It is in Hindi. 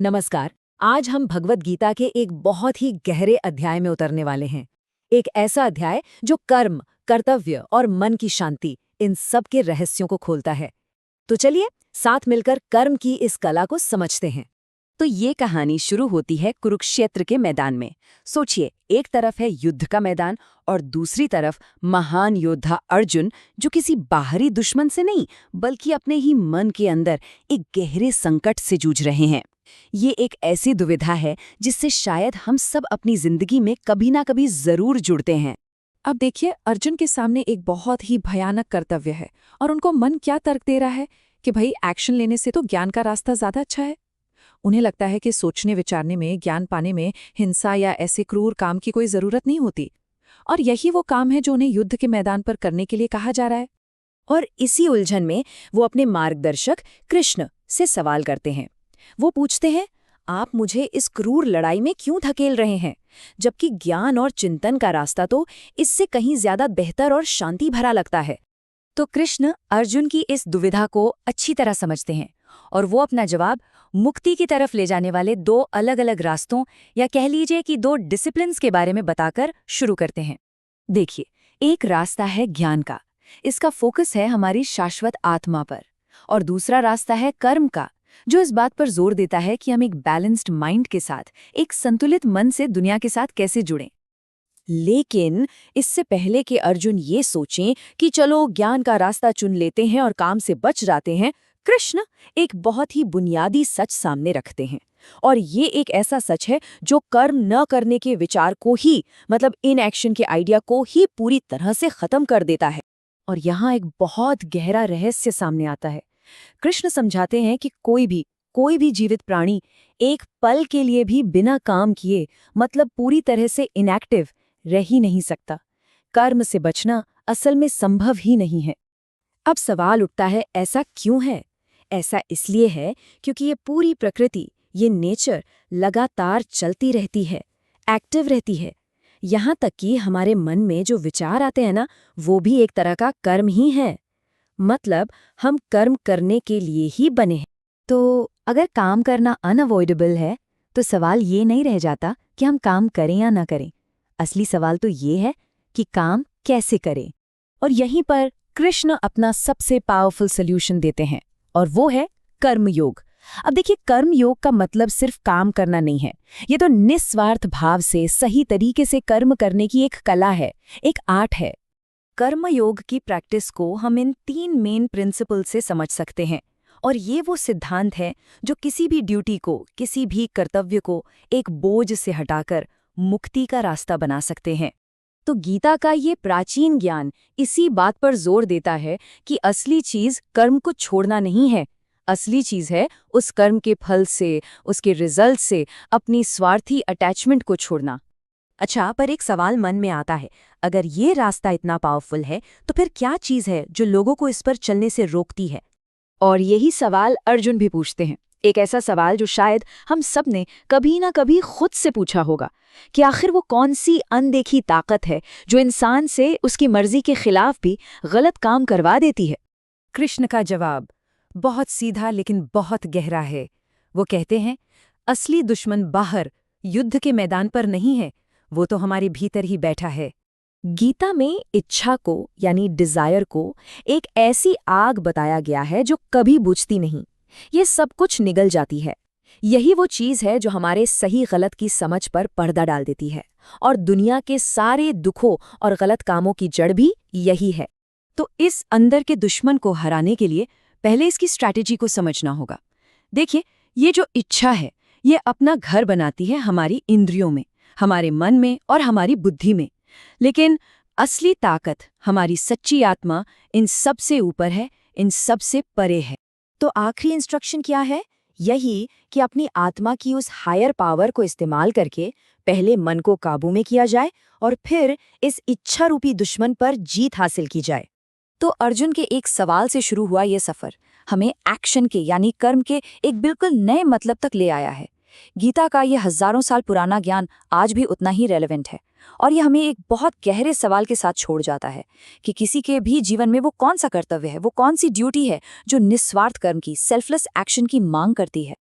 नमस्कार। आज हम भगवत गीता के एक बहुत ही गहरे अध्याय में उतरने वाले हैं। एक ऐसा अध्याय जो कर्म, कर्तव्य और मन की शांति इन सब के रहस्यों को खोलता है। तो चलिए साथ मिलकर कर्म की इस कला को समझते हैं। तो ये कहानी शुरू होती है कुरुक्षेत्र के मैदान में। सोचिए, एक तरफ है युद्ध का मैदान और दूसरी तरफ महान योद्धा अर्जुन, जो किसी बाहरी दुश्मन से नहीं बल्कि अपने ही मन के अंदर एक गहरे संकट से जूझ रहे हैं। ये एक ऐसी दुविधा है जिससे शायद हम सब अपनी जिंदगी में कभी ना कभी जरूर जुड़ते हैं। अब देखिए, अर्जुन के सामने एक बहुत ही भयानक कर्तव्य है और उनको मन क्या तर्क दे रहा है कि भाई एक्शन लेने से तो ज्ञान का रास्ता ज्यादा अच्छा है। उन्हें लगता है कि सोचने विचारने में, ज्ञान पाने में हिंसा या ऐसे क्रूर काम की कोई जरूरत नहीं होती, और यही वो काम है जो उन्हें युद्ध के मैदान पर करने के लिए कहा जा रहा है। और इसी उलझन में वो अपने मार्गदर्शक कृष्ण से सवाल करते हैं। वो पूछते हैं, आप मुझे इस क्रूर लड़ाई में क्यों धकेल रहे हैं, जबकि ज्ञान और चिंतन का रास्ता तो इससे कहीं ज्यादा बेहतर और शांति भरा लगता है। तो कृष्ण अर्जुन की इस दुविधा को अच्छी तरह समझते हैं और वो अपना जवाब मुक्ति की तरफ ले जाने वाले दो अलग अलग रास्तों, या कह लीजिए कि दो डिसिप्लिन्स के बारे में बताकर शुरू करते हैं। देखिए, एक रास्ता है ज्ञान का, इसका फोकस है हमारी शाश्वत आत्मा पर, और दूसरा रास्ता है कर्म का, जो इस बात पर जोर देता है कि हम एक बैलेंस्ड माइंड के साथ, एक संतुलित मन से दुनिया के साथ कैसे जुड़ें। लेकिन इससे पहले कि अर्जुन ये सोचें कि चलो ज्ञान का रास्ता चुन लेते हैं और काम से बच जाते हैं, कृष्ण एक बहुत ही बुनियादी सच सामने रखते हैं। और ये एक ऐसा सच है जो कर्म न करने के विचार को ही, मतलब इनएक्शन के आइडिया को ही पूरी तरह से खत्म कर देता है। और यहाँ एक बहुत गहरा रहस्य सामने आता है। कृष्ण समझाते हैं कि कोई भी जीवित प्राणी एक पल के लिए भी बिना काम किए, मतलब पूरी तरह से इनएक्टिव, रह ही नहीं सकता। कर्म से बचना असल में संभव ही नहीं है। अब सवाल उठता है, ऐसा क्यों है? ऐसा इसलिए है क्योंकि ये पूरी प्रकृति, ये नेचर लगातार चलती रहती है, एक्टिव रहती है। यहाँ तक कि हमारे मन में जो विचार आते हैं ना, वो भी एक तरह का कर्म ही है। मतलब हम कर्म करने के लिए ही बने हैं। तो अगर काम करना अनअवॉइडेबल है, तो सवाल ये नहीं रह जाता कि हम काम करें या ना करें। असली सवाल तो ये है कि काम कैसे करें। और यहीं पर कृष्ण अपना सबसे पावरफुल सॉल्यूशन देते हैं, और वो है कर्मयोग। अब देखिए, कर्मयोग का मतलब सिर्फ काम करना नहीं है। ये तो निस्वार्थ भाव से सही तरीके से कर्म करने की एक कला है, एक आर्ट है। कर्मयोग की प्रैक्टिस को हम इन 3 मेन प्रिंसिपल से समझ सकते हैं, और ये वो सिद्धांत है जो किसी भी ड्यूटी को, किसी भी कर्तव्य को एक बोझ से हटाकर मुक्ति का रास्ता बना सकते हैं। तो गीता का ये प्राचीन ज्ञान इसी बात पर जोर देता है कि असली चीज कर्म को छोड़ना नहीं है। असली चीज है उस कर्म के फल से, उसके रिजल्ट से अपनी स्वार्थी अटैचमेंट को छोड़ना। अच्छा, पर एक सवाल मन में आता है, अगर ये रास्ता इतना पावरफुल है तो फिर क्या चीज है जो लोगों को इस पर चलने से रोकती है? और यही सवाल अर्जुन भी पूछते हैं। एक ऐसा सवाल जो शायद हम सब ने कभी ना कभी खुद से पूछा होगा कि आखिर वो कौन सी अनदेखी ताकत है जो इंसान से उसकी मर्जी के खिलाफ भी गलत काम करवा देती है। कृष्ण का जवाब बहुत सीधा लेकिन बहुत गहरा है। वो कहते हैं, असली दुश्मन बाहर युद्ध के मैदान पर नहीं है, वो तो हमारे भीतर ही बैठा है। गीता में इच्छा को, यानी डिजायर को, एक ऐसी आग बताया गया है जो कभी बुझती नहीं। ये सब कुछ निगल जाती है। यही वो चीज है जो हमारे सही गलत की समझ पर पर्दा डाल देती है, और दुनिया के सारे दुखों और गलत कामों की जड़ भी यही है। तो इस अंदर के दुश्मन को हराने के लिए पहले इसकी स्ट्रैटेजी को समझना होगा। देखिए, ये जो इच्छा है, ये अपना घर बनाती है हमारी इंद्रियों में, हमारे मन में और हमारी बुद्धि में। लेकिन असली ताकत, हमारी सच्ची आत्मा, इन सब से ऊपर है, इन सब से परे है। तो आखिरी इंस्ट्रक्शन क्या है? यही कि अपनी आत्मा की उस हायर पावर को इस्तेमाल करके पहले मन को काबू में किया जाए और फिर इस इच्छा रूपी दुश्मन पर जीत हासिल की जाए। तो अर्जुन के एक सवाल से शुरू हुआ ये सफर हमें एक्शन के, यानी कर्म के एक बिल्कुल नए मतलब तक ले आया है। गीता का ये हजारों साल पुराना ज्ञान आज भी उतना ही रेलेवेंट है, और ये हमें एक बहुत गहरे सवाल के साथ छोड़ जाता है कि किसी के भी जीवन में वो कौन सा कर्तव्य है, वो कौन सी ड्यूटी है जो निस्वार्थ कर्म की, सेल्फलेस एक्शन की मांग करती है।